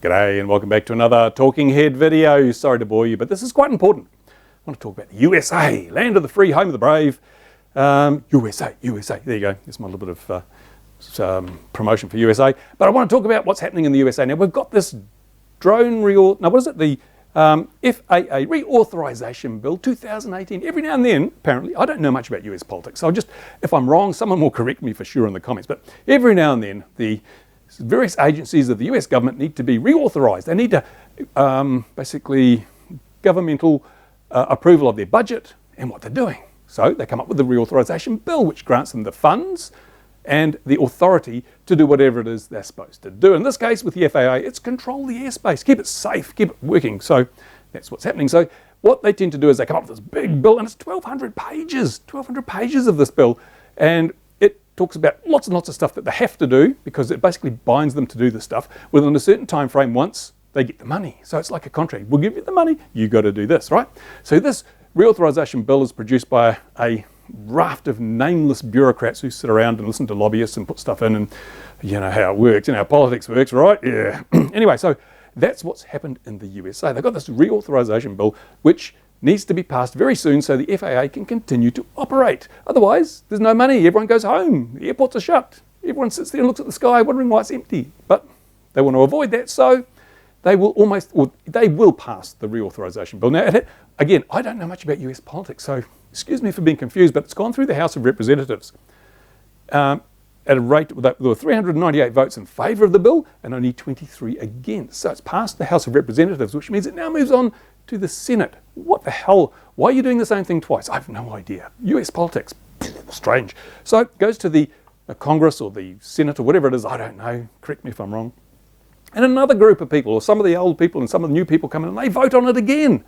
G'day and welcome back to another Talking Head video. Sorry to bore you, but this is quite important. I want to talk about the USA, land of the free, home of the brave. USA, there you go. There's my little bit of promotion for USA. But I want to talk about what's happening in the USA. Now we've got this the FAA Reauthorization Bill 2018. Every now and then, apparently, I don't know much about US politics, so if I'm wrong, someone will correct me for sure in the comments, but every now and then the various agencies of the US government need to be reauthorized. They need to basically governmental approval of their budget and what they're doing. So they come up with the Reauthorization Bill, which grants them the funds and the authority to do whatever it is they're supposed to do. In this case, with the FAA, it's control the airspace, keep it safe, keep it working. So that's what's happening. So what they tend to do is they come up with this big bill, and it's 1,200 pages of this bill. And it talks about lots and lots of stuff that they have to do because it basically binds them to do this stuff within a certain time frame once they get the money. So it's like a contract. We'll give you the money, you got to do this, right? So this Reauthorization Bill is produced by a raft of nameless bureaucrats who sit around and listen to lobbyists and put stuff in, and you know how it works, you know how politics works, right? Yeah. Anyway, so that's what's happened in the USA. They've got this Reauthorization Bill which needs to be passed very soon so the FAA can continue to operate. Otherwise, there's no money, everyone goes home, the airports are shut, everyone sits there and looks at the sky wondering why it's empty. But they want to avoid that, so they will pass the Reauthorization Bill. Now, again, I don't know much about US politics, so excuse me for being confused, but it's gone through the House of Representatives at a rate, there were 398 votes in favour of the bill and only 23 against. So it's passed the House of Representatives, which means it now moves on to the Senate. What the hell? Why are you doing the same thing twice? I have no idea. US politics, strange. So it goes to the Congress or the Senate or whatever it is, I don't know, correct me if I'm wrong. And another group of people, or some of the old people and some of the new people come in and they vote on it again.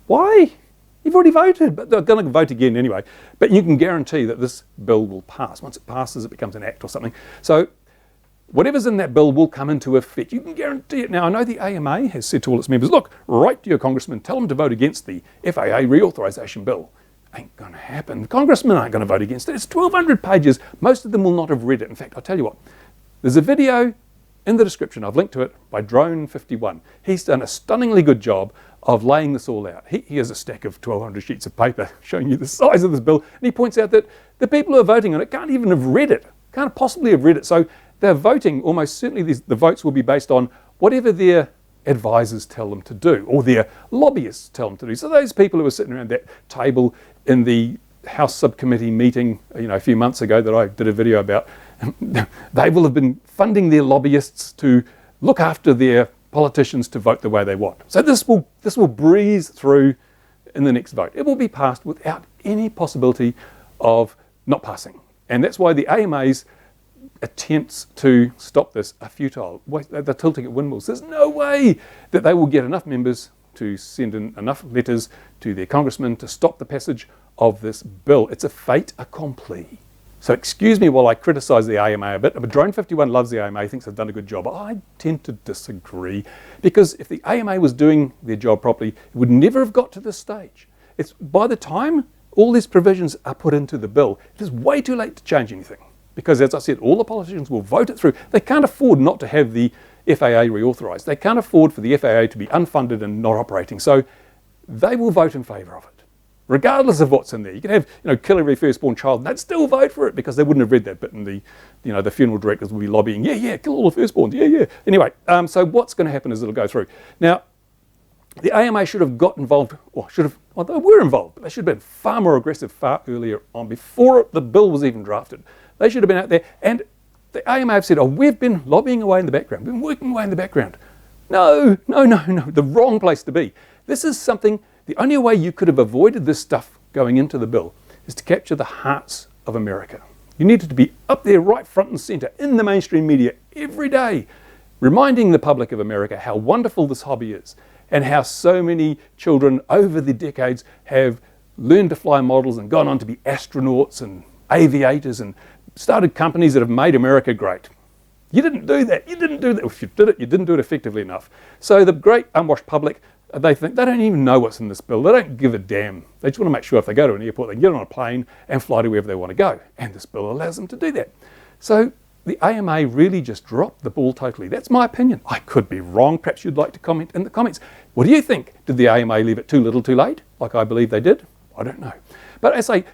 Why? You've already voted, but they're going to vote again anyway. But you can guarantee that this bill will pass. Once it passes, it becomes an act or something. So whatever's in that bill will come into effect. You can guarantee it. Now, I know the AMA has said to all its members, look, write to your congressman, tell them to vote against the FAA Reauthorization Bill. Ain't going to happen. The congressmen aren't going to vote against it. It's 1,200 pages. Most of them will not have read it. In fact, I'll tell you what, there's a video in the description, I've linked to it, by Drone51. He's done a stunningly good job of laying this all out. He has a stack of 1,200 sheets of paper showing you the size of this bill, and he points out that the people who are voting on it can't even have read it, can't possibly have read it. So they're voting, almost certainly the votes will be based on whatever their advisors tell them to do, or their lobbyists tell them to do. So those people who are sitting around that table in the House Subcommittee meeting, a few months ago that I did a video about, they will have been funding their lobbyists to look after their politicians to vote the way they want. So this will breeze through in the next vote. It will be passed without any possibility of not passing. And that's why the AMA's attempts to stop this are futile. They're tilting at windmills. There's no way that they will get enough members to send in enough letters to their congressmen to stop the passage of this bill. It's a fait accompli. So excuse me while I criticise the AMA a bit, but Drone51 loves the AMA, thinks they've done a good job. I tend to disagree, because if the AMA was doing their job properly, it would never have got to this stage. It's by the time all these provisions are put into the bill, it is way too late to change anything. Because as I said, all the politicians will vote it through. They can't afford not to have the FAA reauthorised. They can't afford for the FAA to be unfunded and not operating. So they will vote in favour of it, regardless of what's in there. You can have, kill every firstborn child, and they'd still vote for it because they wouldn't have read that bit, and the funeral directors will be lobbying, yeah, kill all the firstborns, yeah. Anyway, so what's going to happen is it'll go through. Now, the AMA should have got involved, they were involved, but they should have been far more aggressive far earlier on, before the bill was even drafted. They should have been out there, and the AMA have said, we've been lobbying away in the background, we've been working away in the background. No, the wrong place to be. This is something, the only way you could have avoided this stuff going into the bill is to capture the hearts of America. You needed to be up there right front and centre in the mainstream media every day, reminding the public of America how wonderful this hobby is and how so many children over the decades have learned to fly models and gone on to be astronauts and aviators and started companies that have made America great. You didn't do that. If you did it, you didn't do it effectively enough. So the great unwashed public, they don't even know what's in this bill. They don't give a damn. They just want to make sure if they go to an airport, they can get on a plane and fly to wherever they want to go. And this bill allows them to do that. So the AMA really just dropped the ball totally. That's my opinion. I could be wrong. Perhaps you'd like to comment in the comments. What do you think? Did the AMA leave it too little too late, like I believe they did? I don't know. But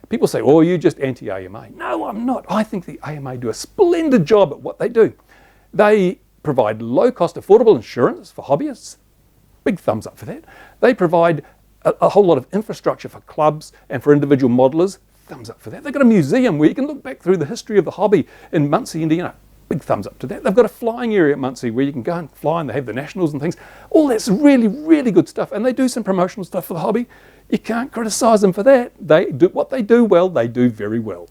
people say, oh, you're just anti-AMA. No, I'm not. I think the AMA do a splendid job at what they do. They provide low-cost, affordable insurance for hobbyists. Big thumbs up for that. They provide a whole lot of infrastructure for clubs and for individual modelers. Thumbs up for that. They've got a museum where you can look back through the history of the hobby in Muncie, Indiana. Big thumbs up to that. They've got a flying area at Muncie where you can go and fly, and they have the nationals and things. All that's really, really good stuff. And they do some promotional stuff for the hobby. You can't criticise them for that. They do what they do well, they do very well.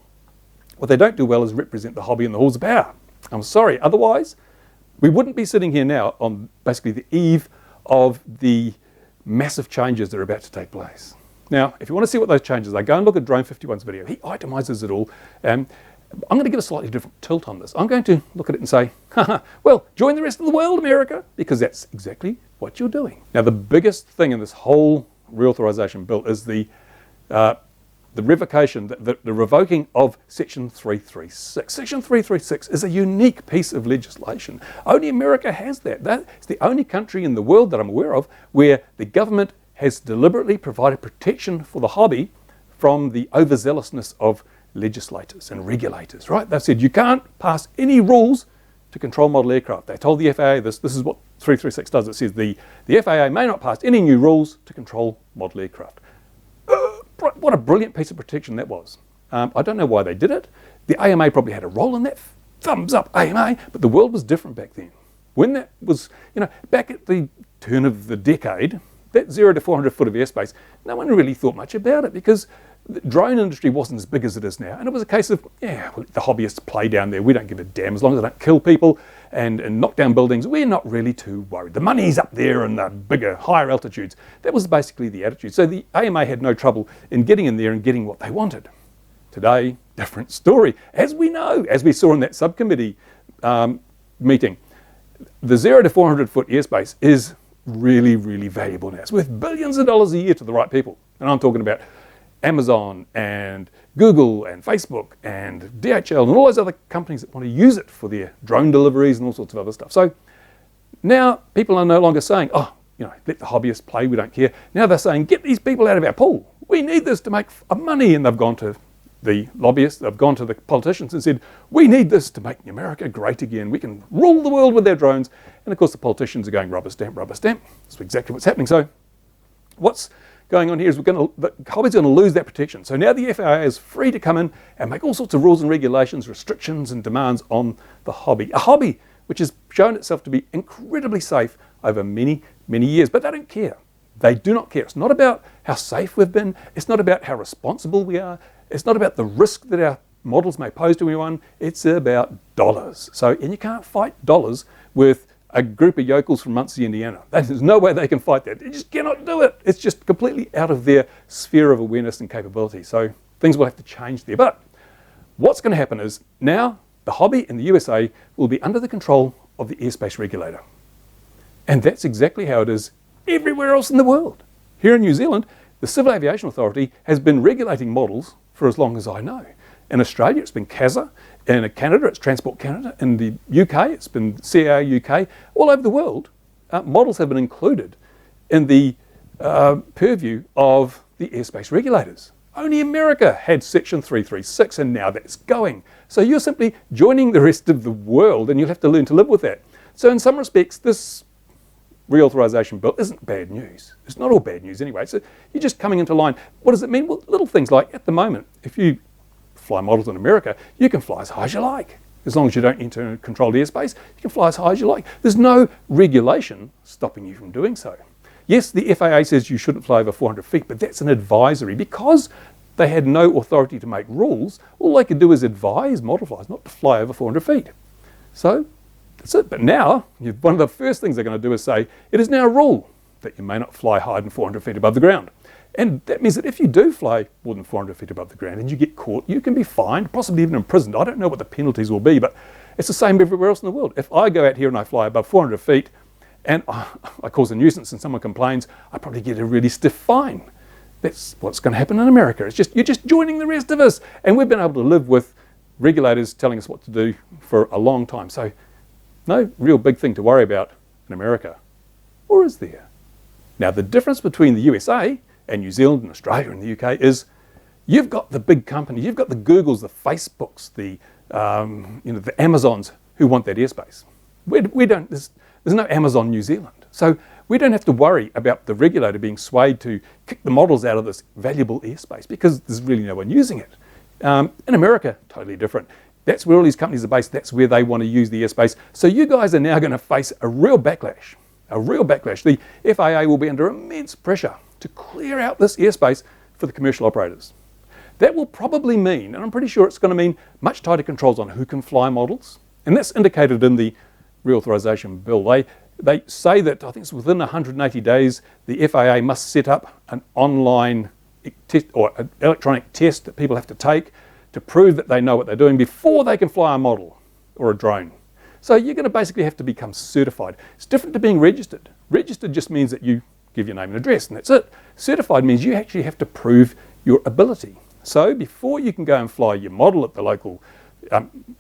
What they don't do well is represent the hobby in the halls of power. I'm sorry. Otherwise, we wouldn't be sitting here now on basically the eve of the massive changes that are about to take place. Now, if you want to see what those changes are, go and look at Drone 51's video. He itemises it all. I'm going to give a slightly different tilt on this. I'm going to look at it and say, haha, well, join the rest of the world, America, because that's exactly what you're doing. Now, the biggest thing in this whole reauthorization bill is the revocation, the revoking of Section 336. Section 336 is a unique piece of legislation. Only America has that. That's the only country in the world that I'm aware of where the government has deliberately provided protection for the hobby from the overzealousness of legislators and regulators, right? They've said you can't pass any rules to control model aircraft. They told the FAA this is what 336 does. It says the FAA may not pass any new rules to control model aircraft. What a brilliant piece of protection that was. I don't know why they did it. The AMA probably had a role in that. Thumbs up, AMA. But the world was different back then. When that was, back at the turn of the decade, that 0 to 400 foot of airspace, no one really thought much about it because the drone industry wasn't as big as it is now. And it was a case of, well, the hobbyists play down there. We don't give a damn as long as they don't kill people and knock down buildings. We're not really too worried. The money's up there in the bigger, higher altitudes. That was basically the attitude. So the AMA had no trouble in getting in there and getting what they wanted. Today, different story. As we know, as we saw in that subcommittee meeting, the 0 to 400 foot airspace is really, really valuable now. It's worth billions of dollars a year to the right people. And I'm talking about Amazon and Google and Facebook and DHL and all those other companies that want to use it for their drone deliveries and all sorts of other stuff. So now people are no longer saying, let the hobbyists play, we don't care. Now they're saying, get these people out of our pool. We need this to make money. And they've gone to the lobbyists, they've gone to the politicians and said, we need this to make America great again. We can rule the world with our drones. And of course the politicians are going rubber stamp, rubber stamp. That's exactly what's happening. So what's going on here is the hobby's going to lose that protection. So now the FAA is free to come in and make all sorts of rules and regulations, restrictions and demands on the hobby. A hobby which has shown itself to be incredibly safe over many, many years. But they don't care. They do not care. It's not about how safe we've been. It's not about how responsible we are. It's not about the risk that our models may pose to anyone. It's about dollars. And you can't fight dollars with a group of yokels from Muncie, Indiana. There's no way they can fight that. They just cannot do it. It's just completely out of their sphere of awareness and capability. So things will have to change there. But what's going to happen is now the hobby in the USA will be under the control of the airspace regulator. And that's exactly how it is everywhere else in the world. Here in New Zealand, the Civil Aviation Authority has been regulating models for as long as I know. In Australia, it's been CASA. In Canada, it's Transport Canada. In the UK, it's been CAA UK. All over the world, models have been included in the purview of the airspace regulators. Only America had Section 336, and now that's going. So you're simply joining the rest of the world, and you'll have to learn to live with that. So in some respects, this reauthorization bill isn't bad news. It's not all bad news anyway. So you're just coming into line. What does it mean? Well, little things like at the moment, if you fly models in America, you can fly as high as you like. As long as you don't enter controlled airspace, you can fly as high as you like. There's no regulation stopping you from doing so. Yes, the FAA says you shouldn't fly over 400 feet, but that's an advisory. Because they had no authority to make rules, all they could do is advise model flyers not to fly over 400 feet. So that's it. But now, one of the first things they're going to do is say, it is now a rule that you may not fly higher than 400 feet above the ground. And that means that if you do fly more than 400 feet above the ground and you get caught, you can be fined, possibly even imprisoned. I don't know what the penalties will be, but it's the same everywhere else in the world. If I go out here and I fly above 400 feet and I cause a nuisance and someone complains, I probably get a really stiff fine. That's what's going to happen in America. It's just, you're just joining the rest of us. And we've been able to live with regulators telling us what to do for a long time. So no real big thing to worry about in America. Or is there? Now, the difference between the USA and New Zealand and Australia and the UK is you've got the big companies, you've got the Googles, the Facebooks, the Amazons who want that airspace. We don't, there's no Amazon New Zealand. So we don't have to worry about the regulator being swayed to kick the models out of this valuable airspace because there's really no one using it. In America, totally different. That's where all these companies are based. That's where they want to use the airspace. So you guys are now going to face a real backlash. A real backlash. The FAA will be under immense pressure to clear out this airspace for the commercial operators. That will probably mean, and I'm pretty sure it's going to mean, much tighter controls on who can fly models. And that's indicated in the Reauthorization Bill. They say that, I think it's within 180 days, the FAA must set up an online test or an electronic test that people have to take to prove that they know what they're doing before they can fly a model or a drone. So you're going to basically have to become certified. It's different to being registered. Registered just means that you give your name and address and that's it. Certified means you actually have to prove your ability. So before you can go and fly your model at the local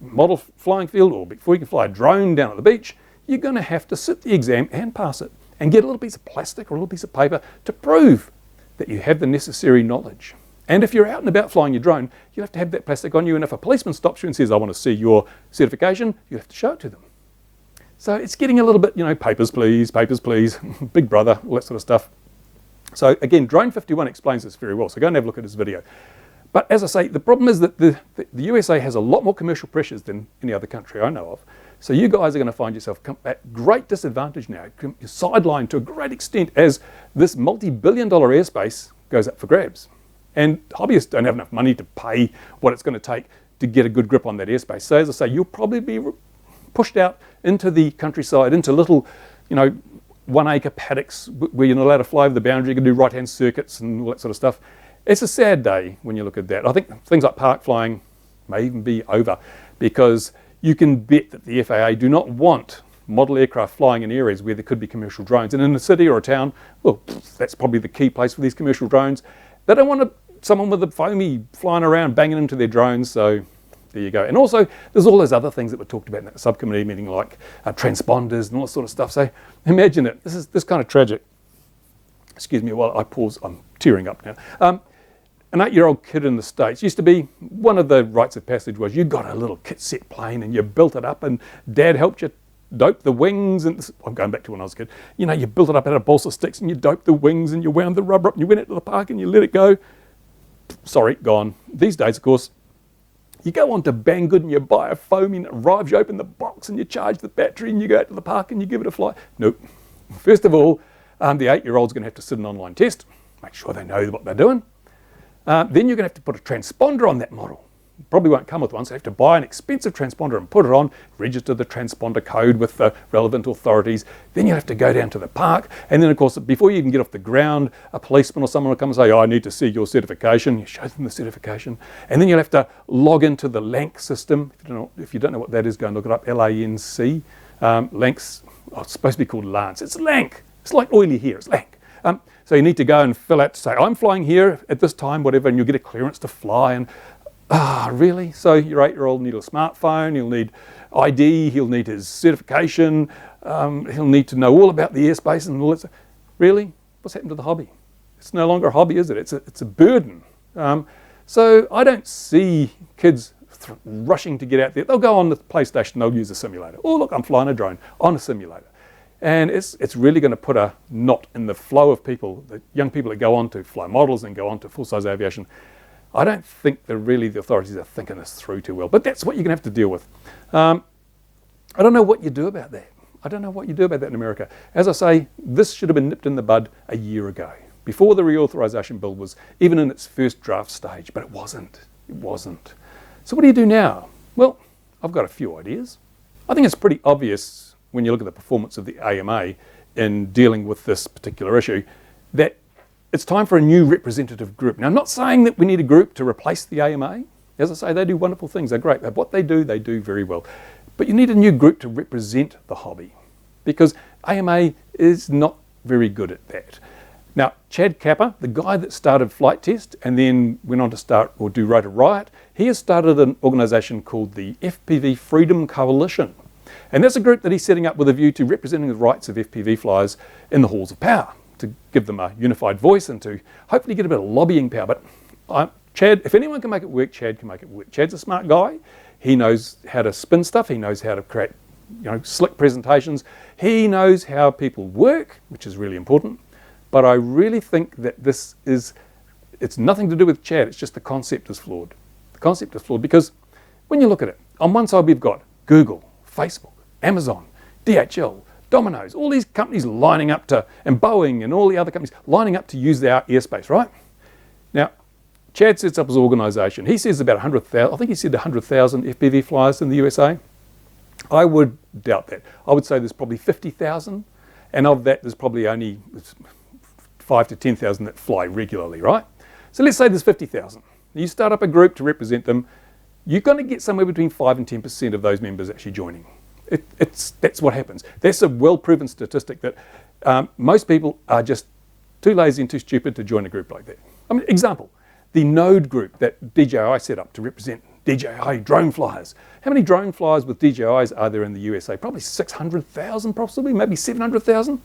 model flying field, or before you can fly a drone down at the beach, you're going to have to sit the exam and pass it and get a little piece of plastic or a little piece of paper to prove that you have the necessary knowledge. And if you're out and about flying your drone, you'll have to have that plastic on you, and if a policeman stops you and says, I want to see your certification, you have to show it to them. So it's getting a little bit, papers please, big brother, all that sort of stuff. So again, Drone 51 explains this very well, so go and have a look at his video. But as I say, the problem is that the USA has a lot more commercial pressures than any other country I know of. So you guys are going to find yourself at great disadvantage now. You're sidelined to a great extent as this multi-billion-dollar airspace goes up for grabs. And hobbyists don't have enough money to pay what it's going to take to get a good grip on that airspace. So as I say, you'll probably be pushed out into the countryside, into little, 1 acre paddocks where you're not allowed to fly over the boundary. You can do right-hand circuits and all that sort of stuff. It's a sad day when you look at that. I think things like park flying may even be over because you can bet that the FAA do not want model aircraft flying in areas where there could be commercial drones. And in a city or a town, well, that's probably the key place for these commercial drones. They don't want someone with a foamy flying around banging into their drones, so there you go. And also, there's all those other things that were talked about in that subcommittee meeting, like transponders and all that sort of stuff. So imagine it. This is kind of tragic. Excuse me while I pause. I'm tearing up now. An 8-year-old kid in the States used to be, one of the rites of passage was you got a little kit set plane and you built it up and Dad helped you dope the wings. And I'm going back to when I was a kid. You built it up out of balsa sticks and you doped the wings and you wound the rubber up and you went out to the park and you let it go. Sorry, gone. These days, of course, you go on to Banggood and you buy a foam and it arrives, you open the box and you charge the battery and you go out to the park and you give it a fly. Nope. First of all, the 8-year-old's going to have to sit an online test, make sure they know what they're doing. Then you're going to have to put a transponder on that model. Probably won't come with one, so you have to buy an expensive transponder and put it on, register the transponder code with the relevant authorities. Then you have to go down to the park. And then, of course, before you even get off the ground, a policeman or someone will come and say, I need to see your certification. You show them the certification. And then you'll have to log into the LANC system. If you don't know what that is, go and look it up, LANC. LANC's, it's supposed to be called Lance. It's LANC. It's like oily hair, it's LANC. So you need to go and fill out to say, I'm flying here at this time, whatever, and you'll get a clearance to fly. And really? So your 8-year-old will need a smartphone, he'll need ID, he'll need his certification, he'll need to know all about the airspace and all that. Really? What's happened to the hobby? It's no longer a hobby, is it? It's a burden. So I don't see kids rushing to get out there. They'll go on the PlayStation, they'll use a simulator. Oh, look, I'm flying a drone on a simulator. And it's really going to put a knot in the flow of people, the young people that go on to fly models and go on to full-size aviation. I don't think that really the authorities are thinking this through too well, but that's what you're going to have to deal with. I don't know what you do about that. I don't know what you do about that in America. As I say, this should have been nipped in the bud a year ago, before the Reauthorization Bill was even in its first draft stage, but it wasn't. It wasn't. So what do you do now? Well, I've got a few ideas. I think it's pretty obvious when you look at the performance of the AMA in dealing with this particular issue, that it's time for a new representative group. Now, I'm not saying that we need a group to replace the AMA. As I say, they do wonderful things. They're great. What they do very well. But you need a new group to represent the hobby because AMA is not very good at that. Now, Chad Kappa, the guy that started Flight Test and then went on to start or do Rotor Riot, he has started an organisation called the FPV Freedom Coalition. And that's a group that he's setting up with a view to representing the rights of FPV flyers in the halls of power, to give them a unified voice and to hopefully get a bit of lobbying power. But Chad, if anyone can make it work, Chad can make it work. Chad's a smart guy. He knows how to spin stuff. He knows how to create, slick presentations. He knows how people work, which is really important. But I really think that it's nothing to do with Chad. It's just the concept is flawed. The concept is flawed because when you look at it, on one side we've got Google, Facebook, Amazon, DHL, Domino's, all these companies lining up to, and Boeing and all the other companies lining up to use our airspace, right? Now, Chad sets up his organisation. He says about 100,000, I think he said 100,000 FPV flyers in the USA. I would doubt that. I would say there's probably 50,000, and of that there's probably only 5 to 10,000 that fly regularly, right? So let's say there's 50,000. You start up a group to represent them, you're going to get somewhere between 5 and 10% of those members actually joining. That's what happens. That's a well-proven statistic that most people are just too lazy and too stupid to join a group like that. I mean, example, the Node group that DJI set up to represent DJI drone flyers. How many drone flyers with DJIs are there in the USA? Probably 600,000 possibly, maybe 700,000.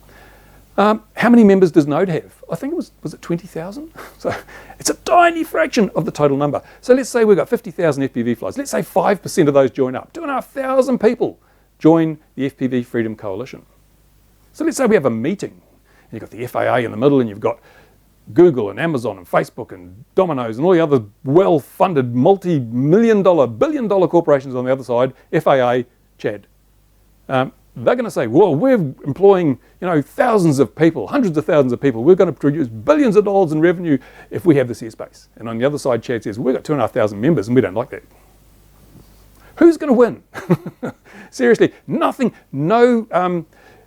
How many members does Node have? I think was it 20,000? So it's a tiny fraction of the total number. So let's say we've got 50,000 FPV flyers. Let's say 5% of those join up. 2,500 people join the FPV Freedom Coalition. So let's say we have a meeting. And you've got the FAA in the middle and you've got Google and Amazon and Facebook and Domino's and all the other well-funded multi-million dollar, billion-dollar corporations on the other side, FAA, Chad. They're going to say, well, we're employing, thousands of people, hundreds of thousands of people. We're going to produce billions of dollars in revenue if we have this airspace. And on the other side, Chad says, we've got 2,500 members and we don't like that. Who's going to win? Seriously, nothing,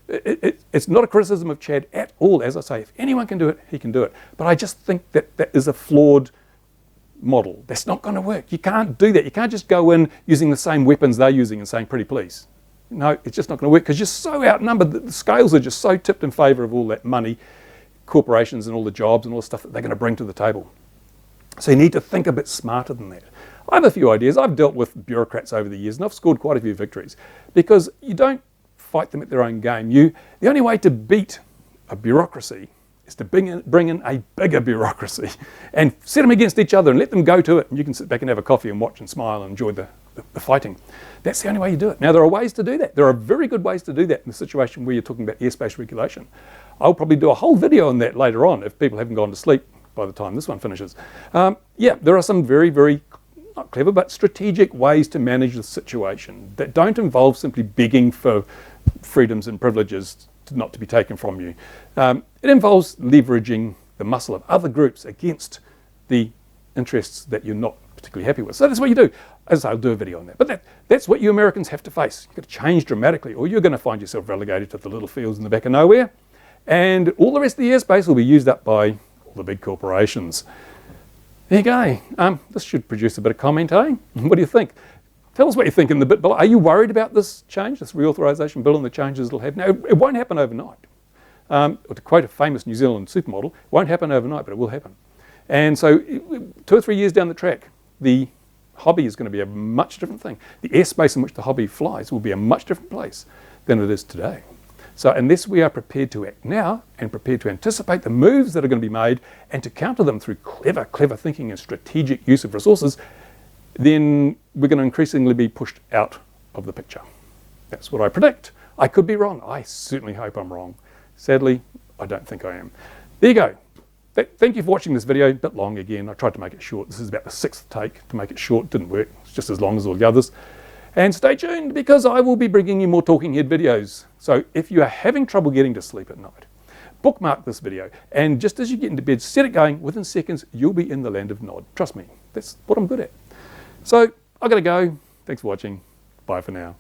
it's not a criticism of Chad at all. As I say, if anyone can do it, he can do it. But I just think that is a flawed model. That's not going to work. You can't do that. You can't just go in using the same weapons they're using and saying, pretty please. No, it's just not going to work because you're so outnumbered that the scales are just so tipped in favour of all that money, corporations and all the jobs and all the stuff that they're going to bring to the table. So you need to think a bit smarter than that. I have a few ideas. I've dealt with bureaucrats over the years and I've scored quite a few victories because you don't fight them at their own game. The only way to beat a bureaucracy is to bring in a bigger bureaucracy and set them against each other and let them go to it. And you can sit back and have a coffee and watch and smile and enjoy the fighting. That's the only way you do it. Now, there are ways to do that. There are very good ways to do that in the situation where you're talking about airspace regulation. I'll probably do a whole video on that later on if people haven't gone to sleep by the time this one finishes. Yeah, there are some very, very, not clever, but strategic ways to manage the situation that don't involve simply begging for freedoms and privileges not to be taken from you. It involves leveraging the muscle of other groups against the interests that you're not particularly happy with. So that's what you do. As I'll do a video on that. But that's what you Americans have to face. You've got to change dramatically or you're going to find yourself relegated to the little fields in the back of nowhere. And all the rest of the airspace will be used up by all the big corporations. There you go. This should produce a bit of comment, eh? What do you think? Tell us what you think in the bit below. Are you worried about this change, this reauthorization bill and the changes it'll have? Now, it won't happen overnight. Or to quote a famous New Zealand supermodel, it won't happen overnight, but it will happen. And so 2 or 3 years down the track, the hobby is going to be a much different thing. The airspace in which the hobby flies will be a much different place than it is today. So unless we are prepared to act now and prepared to anticipate the moves that are going to be made and to counter them through clever thinking and strategic use of resources, then we're going to increasingly be pushed out of the picture. That's what I predict. I could be wrong. I certainly hope I'm wrong. Sadly, I don't think I am. There you go. Thank you for watching this video. A bit long again. I tried to make it short. This is about the 6th take to make it short. Didn't work. It's just as long as all the others. And stay tuned because I will be bringing you more talking head videos. So if you are having trouble getting to sleep at night, bookmark this video. And just as you get into bed, set it going. Within seconds, you'll be in the land of Nod. Trust me. That's what I'm good at. So I've got to go. Thanks for watching. Bye for now.